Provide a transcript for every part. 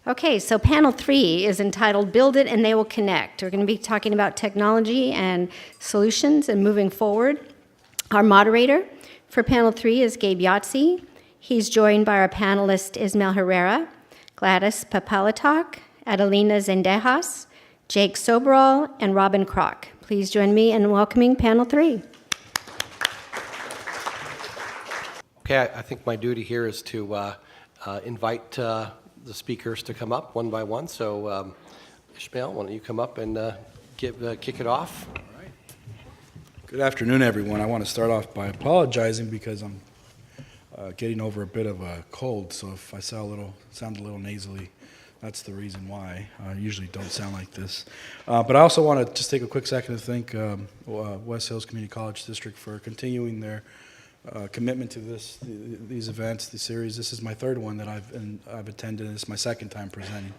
Okay, so panel 3 is entitled Build It and They Will Connect. We're going to be talking about technology and solutions and moving forward. Our moderator for panel 3 is Gabe Yahtzee. He's joined by our panelists Ishmael Herrera, Gladys Papalatok, Adelina Zendejas, Jake Sobral, and Robin Kroc. Please join me in welcoming panel 3. Okay, I think my duty here is to invite the speakers to come up one by one. So, Ishmael, why don't you come up and kick it off? All right. Good afternoon, everyone. I want to start off by apologizing because I'm getting over a bit of a cold. So if I sound a little nasally, that's the reason why. I usually don't sound like this. But I also want to just take a quick second to thank West Hills Community College District for continuing their commitment to these events, the series. This is my third one that I've attended, and it's my second time presenting.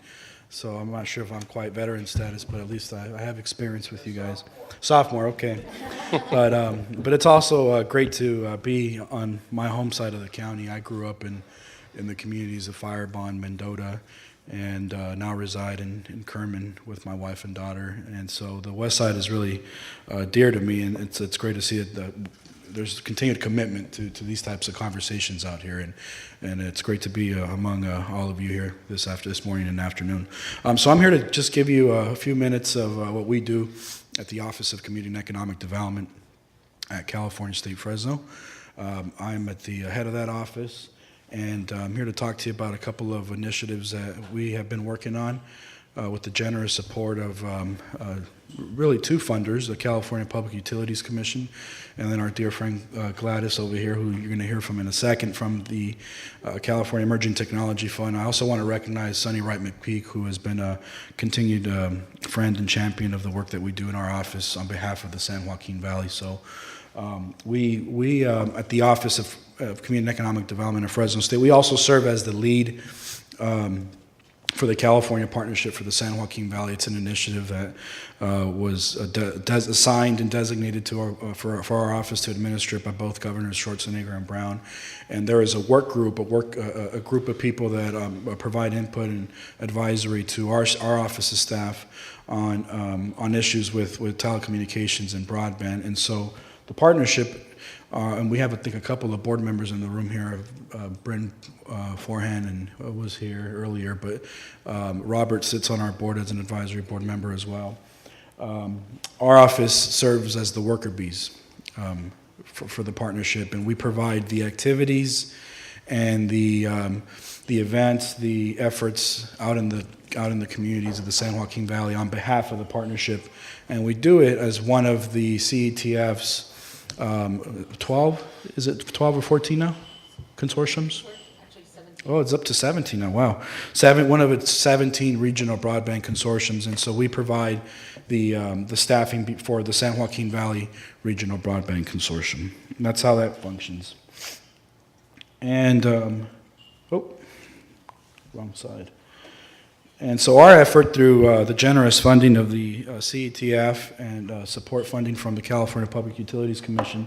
So I'm not sure if I'm quite veteran status, but at least I have experience with you guys. Sophomore, okay. But it's also great to be on my home side of the county. I grew up in the communities of Firebond, Mendota, and now reside in Kerman with my wife and daughter. And so the west side is really dear to me, and it's great to see it. There's continued commitment to these types of conversations out here, and it's great to be among all of you here this morning and afternoon. So I'm here to just give you a few minutes of what we do at the Office of Community and Economic Development at California State Fresno. I'm at the head of that office, and I'm here to talk to you about a couple of initiatives that we have been working on with the generous support of really two funders, the California Public Utilities Commission, and then our dear friend Gladys over here, who you're going to hear from in a second, from the California Emerging Technology Fund. I also want to recognize Sonny Wright McPeak, who has been a continued friend and champion of the work that we do in our office on behalf of the San Joaquin Valley. So we at the Office of Community and Economic Development in Fresno State, we also serve as the lead for the California Partnership for the San Joaquin Valley. It's an initiative that was assigned and designated to for our office to administer it by both Governors Schwarzenegger and Brown. And there is a work group, a group of people that provide input and advisory to our office's staff on issues with telecommunications and broadband. And so the partnership, and we have, I think, a couple of board members in the room here. Bryn Forehand was here earlier, but Robert sits on our board as an advisory board member as well. Our office serves as the worker bees for the partnership, and we provide the activities and the events, the efforts out in the communities of the San Joaquin Valley on behalf of the partnership, and we do it as one of the CETF's 12, is it 12 or 14 now? Consortiums? Actually 17. Oh, it's up to 17 now, wow. One of its 17 regional broadband consortiums, and so we provide the staffing for the San Joaquin Valley Regional Broadband Consortium. And that's how that functions. And, wrong side. And so our effort through the generous funding of the CETF and support funding from the California Public Utilities Commission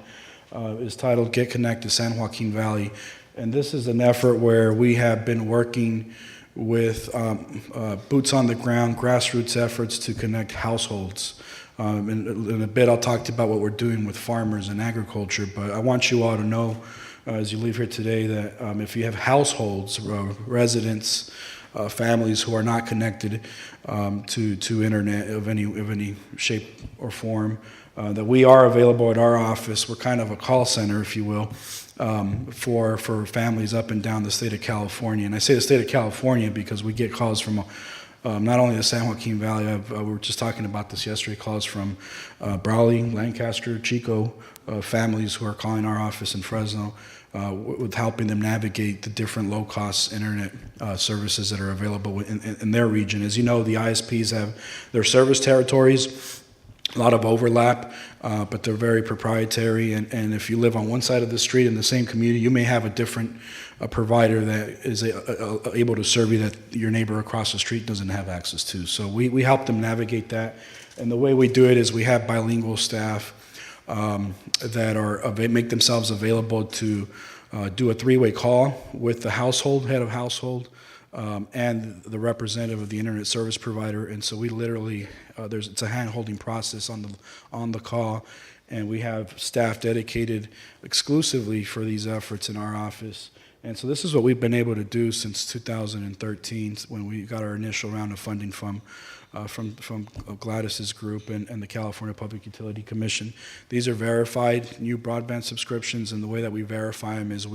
is titled Get Connected San Joaquin Valley. And this is an effort where we have been working with boots on the ground, grassroots efforts to connect households. In a bit I'll talk to you about what we're doing with farmers and agriculture, but I want you all to know as you leave here today that if you have households, residents, families who are not connected to internet of any shape or form, that we are available at our office. We're kind of a call center, if you will, for families up and down the state of California. And I say the state of California because we get calls from not only the San Joaquin Valley, we were just talking about this yesterday, calls from Brawley, Lancaster, Chico, families who are calling our office in Fresno, with helping them navigate the different low-cost internet services that are available in their region. As you know, the ISPs have their service territories, a lot of overlap, but they're very proprietary. And if you live on one side of the street in the same community, you may have a different provider that is able to serve you that your neighbor across the street doesn't have access to. So we help them navigate that. And the way we do it is we have bilingual staff that make themselves available to do a three-way call with the head of household, and the representative of the internet service provider. And so we literally, it's a hand-holding process on the call, and we have staff dedicated exclusively for these efforts in our office. And so this is what we've been able to do since 2013, when we got our initial round of funding from Gladys's group and the California Public Utility Commission. These are verified new broadband subscriptions, and the way that we verify them is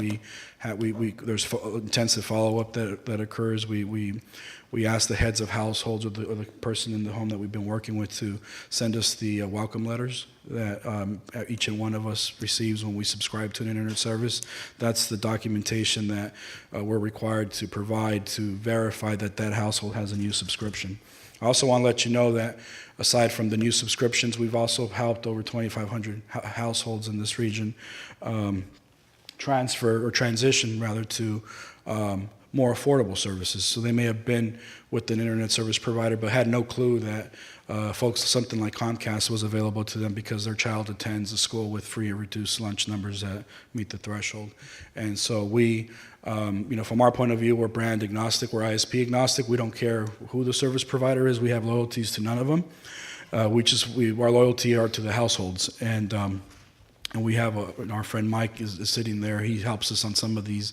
there's intensive follow-up that occurs. We ask the heads of households or the person in the home that we've been working with to send us the welcome letters that each and one of us receives when we subscribe to an internet service. That's the documentation that we're required to provide to verify that household has a new subscription. I also want to let you know that aside from the new subscriptions, we've also helped over 2,500 households in this region transition to more affordable services. So they may have been with an internet service provider but had no clue that something like Comcast was available to them because their child attends a school with free or reduced lunch numbers that meet the threshold. And so we, from our point of view, we're brand agnostic, we're ISP agnostic. We don't care who the service provider is. We have loyalties to none of them. Our loyalty are to the households. And we have our friend Mike is sitting there. He helps us on some of these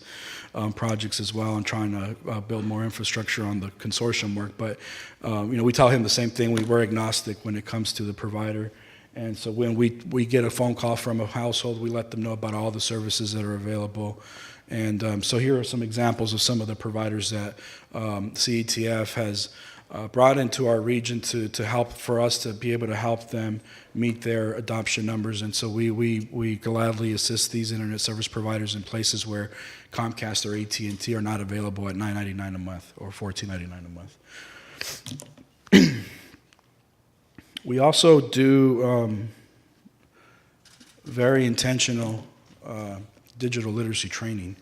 projects as well, and trying to build more infrastructure on the consortium work. But we tell him the same thing. We're agnostic when it comes to the provider. And so when we get a phone call from a household, we let them know about all the services that are available. And so here are some examples of some of the providers that CETF has brought into our region to help for us to be able to help them meet their adoption numbers. And so we gladly assist these internet service providers in places where Comcast or AT&T are not available at $9.99 a month or $14.99 a month. We also do very intentional digital literacy training.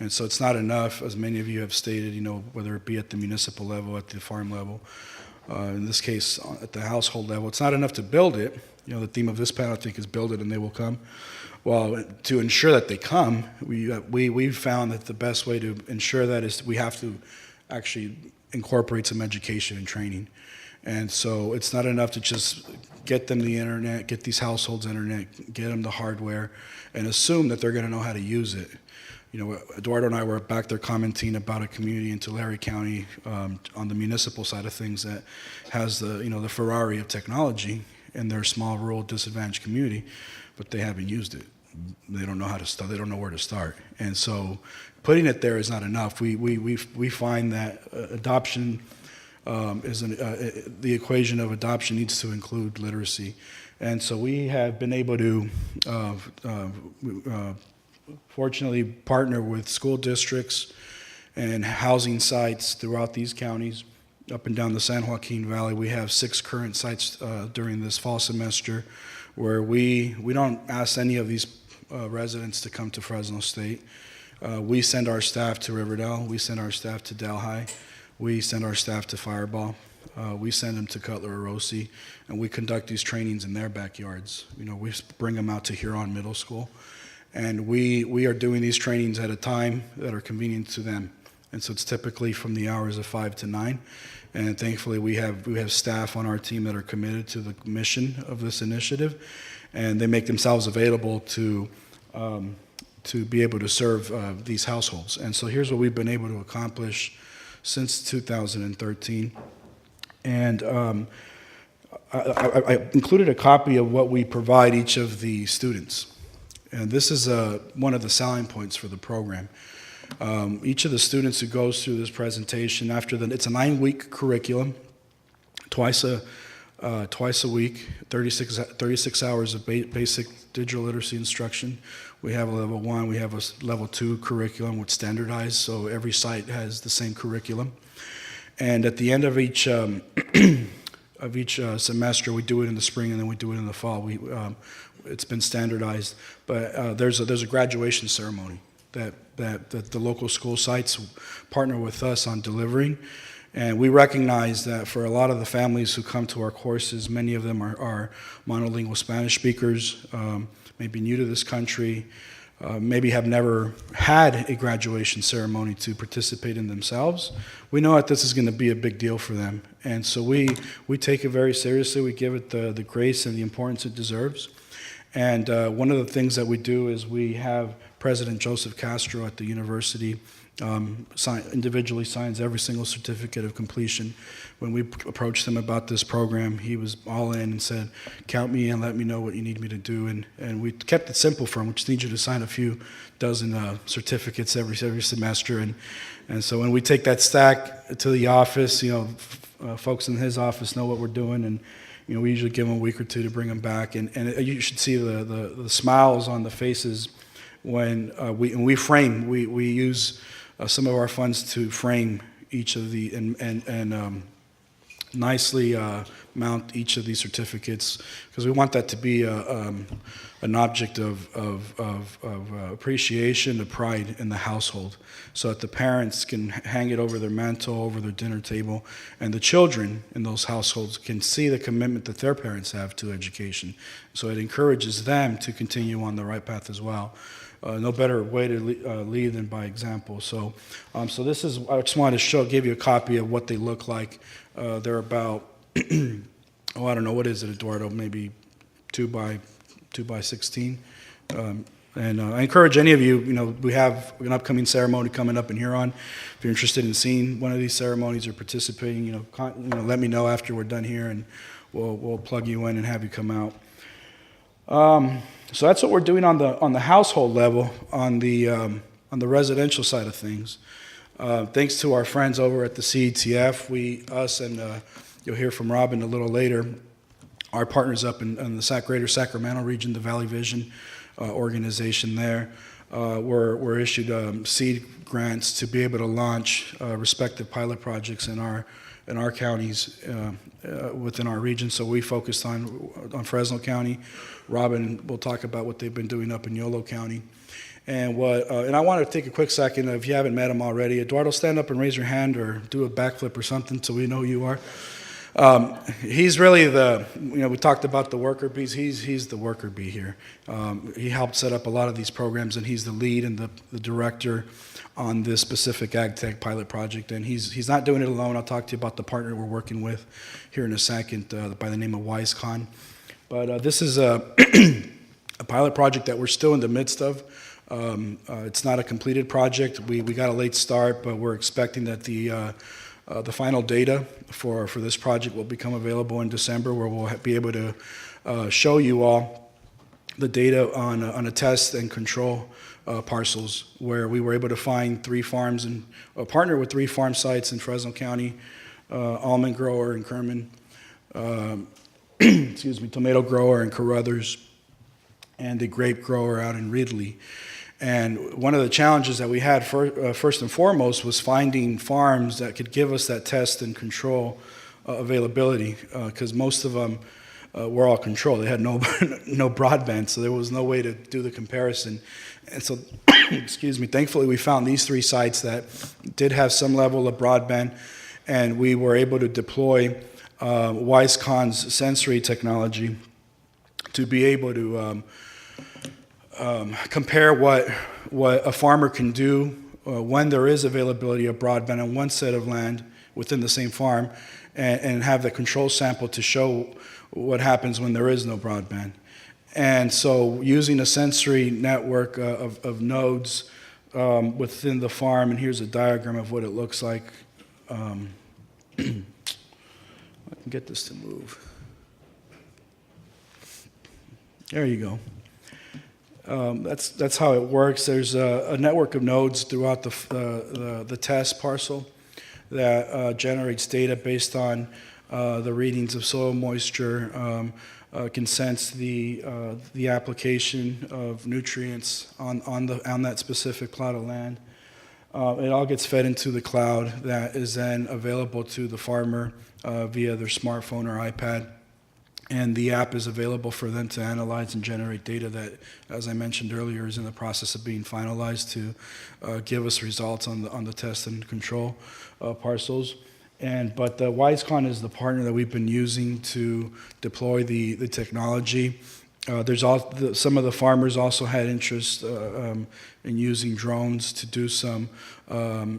And so it's not enough, as many of you have stated, whether it be at the municipal level, at the farm level, in this case, at the household level, it's not enough to build it. The theme of this panel, I think, is build it and they will come. Well, to ensure that they come, we've found that the best way to ensure that is we have to actually incorporate some education and training. And so it's not enough to just get them the internet, get these households internet, get them the hardware, and assume that they're going to know how to use it. Eduardo and I were back there commenting about a community in Tulare County on the municipal side of things that has the Ferrari of technology in their small, rural, disadvantaged community, but they haven't used it. They don't know how to start. They don't know where to start. And so putting it there is not enough. We find that adoption the equation of adoption needs to include literacy. And so we have been able to fortunately partner with school districts and housing sites throughout these counties. Up and down the San Joaquin Valley, we have 6 current sites during this fall semester where we don't ask any of these residents to come to Fresno State. We send our staff to Riverdale, we send our staff to Delhi, we send our staff to Fireball, we send them to Cutler or Rossi, and we conduct these trainings in their backyards. We bring them out to Huron Middle School. And we are doing these trainings at a time that are convenient to them. And so it's typically from the hours of 5 to 9. And thankfully we have staff on our team that are committed to the mission of this initiative. And they make themselves available to be able to serve these households. And so here's what we've been able to accomplish since 2013. And I included a copy of what we provide each of the students. And this is one of the selling points for the program. Each of the students who goes through this presentation, it's a 9-week curriculum, twice a week, 36 hours of basic digital literacy instruction. We have a level 1, we have a level 2 curriculum with standardized, so every site has the same curriculum. And at the end of each semester, we do it in the spring and then we do it in the fall. It's been standardized, but there's a graduation ceremony that the local school sites partner with us on delivering, and we recognize that for a lot of the families who come to our courses, many of them are monolingual Spanish speakers, maybe new to this country, maybe have never had a graduation ceremony to participate in themselves. We know that this is going to be a big deal for them. And so we take it very seriously. We give it the grace and the importance it deserves. And one of the things that we do is we have President Joseph Castro at the university individually signs every single certificate of completion. When we approached him about this program, he was all in and said, count me in, let me know what you need me to do. And we kept it simple for him. We just need you to sign a few dozen certificates every semester. And so when we take that stack to the office, folks in his office know what we're doing, and we usually give them a week or two to bring them back. And you should see the smiles on the faces when we frame. We use some of our funds to frame each of the and nicely mount each of these certificates, because we want that to be an object of appreciation, of pride in the household, so that the parents can hang it over their mantle, over their dinner table, and the children in those households can see the commitment that their parents have to education. So it encourages them to continue on the right path as well. No better way to lead than by example. So this is, I just wanted to give you a copy of what they look like. They're about, I don't know, what is it, Eduardo? Maybe 2 by 16. And I encourage any of you, we have an upcoming ceremony coming up in Huron. If you're interested in seeing one of these ceremonies or participating, let me know after we're done here, and we'll plug you in and have you come out. So that's what we're doing on the household level. On the residential side of things, thanks to our friends over at the CETF, us and you'll hear from Robin a little later, our partners up in the greater Sacramento region, the Valley Vision organization there, were issued seed grants to be able to launch respective pilot projects in our counties within our region. So we focused on Fresno County. Robin will talk about what they've been doing up in Yolo County. And I want to take a quick second, if you haven't met him already, Eduardo, stand up and raise your hand or do a backflip or something so we know who you are. He's really we talked about the worker bees. He's the worker bee here. He helped set up a lot of these programs, and he's the lead and the director on this specific ag tech pilot project. And he's not doing it alone. I'll talk to you about the partner we're working with here in a second by the name of WiseCon. But this is a pilot project that we're still in the midst of. It's not a completed project. We got a late start, but we're expecting that the final data for this project will become available in December, where we'll be able to show you all the data on a test and control parcels, where we were able to find 3 farms and partner with 3 farm sites in Fresno County, almond grower in Kerman, tomato grower in Carruthers, and a grape grower out in Ridley. And one of the challenges that we had first and foremost was finding farms that could give us that test and control availability, because most of them were all controlled. They had no broadband, so there was no way to do the comparison. And so, thankfully we found these 3 sites that did have some level of broadband, and we were able to deploy WiseCon's sensory technology to be able to compare what a farmer can do when there is availability of broadband on one set of land within the same farm, and have the control sample to show what happens when there is no broadband. And so using a sensory network of nodes within the farm, and here's a diagram of what it looks like. I can get this to move. There you go. That's how it works. There's a network of nodes throughout the test parcel that generates data based on the readings of soil moisture, can sense the application of nutrients on that specific plot of land. It all gets fed into the cloud that is then available to the farmer via their smartphone or iPad. And the app is available for them to analyze and generate data that, as I mentioned earlier, is in the process of being finalized to give us results on the test and control parcels. But WiseCon is the partner that we've been using to deploy the technology. Some of the farmers also had interest in using drones to do some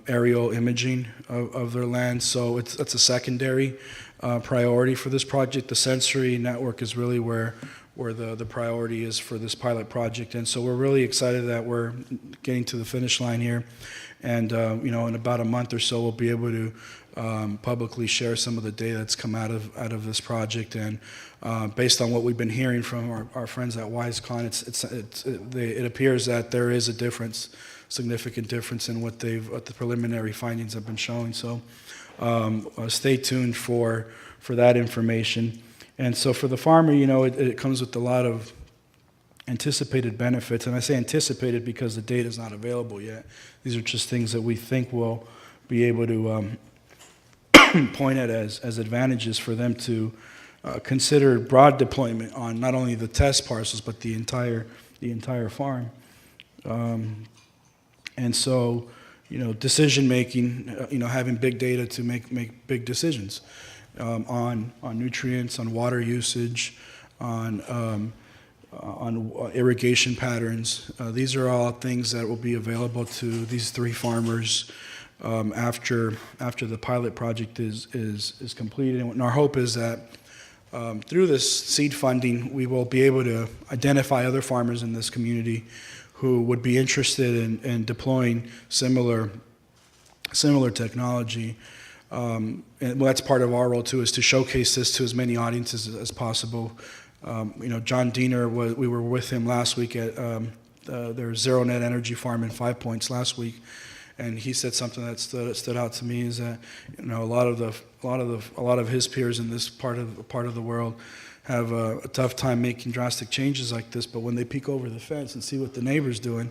aerial imaging of their land. So that's a secondary priority for this project. The sensory network is really where the priority is for this pilot project. And so we're really excited that we're getting to the finish line here. And in about a month or so, we'll be able to publicly share some of the data that's come out of this project. And based on what we've been hearing from our friends at WiseCon, it appears that there is a difference, significant difference in what the preliminary findings have been showing. So stay tuned for that information. And so for the farmer, it comes with a lot of anticipated benefits. And I say anticipated because the data is not available yet. These are just things that we think we'll be able to point at as advantages for them to consider broad deployment on not only the test parcels but the entire farm. And so, decision making, having big data to make big decisions on nutrients, on water usage, on irrigation patterns. These are all things that will be available to these 3 farmers after the pilot project is completed. And our hope is that through this seed funding, we will be able to identify other farmers in this community who would be interested in deploying similar technology. And that's part of our role too, is to showcase this to as many audiences as possible. John Diener, we were with him last week at their Zero Net Energy Farm in 5 Points last week, and he said something that stood out to me is that a lot of his peers in this part of the world have a tough time making drastic changes like this, but when they peek over the fence and see what the neighbor's doing,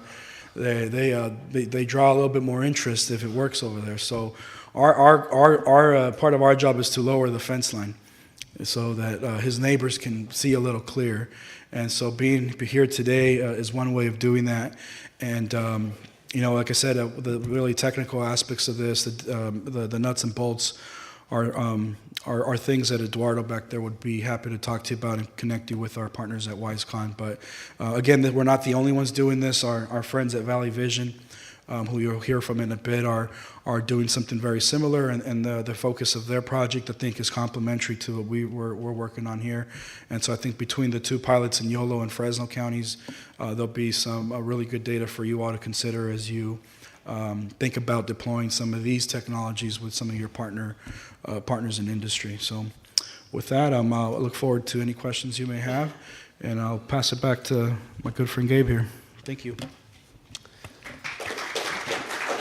they draw a little bit more interest if it works over there. So our part of our job is to lower the fence line, so that his neighbors can see a little clearer. And so being here today is one way of doing that. And like I said, the really technical aspects of this, the nuts and bolts, are things that Eduardo back there would be happy to talk to you about and connect you with our partners at WiseCon. But again, we're not the only ones doing this. Our friends at Valley Vision, who you'll hear from in a bit, are doing something very similar, and the focus of their project, I think, is complementary to what we're working on here. And so I think between the 2 pilots in Yolo and Fresno counties, there'll be some really good data for you all to consider as you think about deploying some of these technologies with some of your partners in industry. So with that, I look forward to any questions you may have, and I'll pass it back to my good friend Gabe here. Thank you.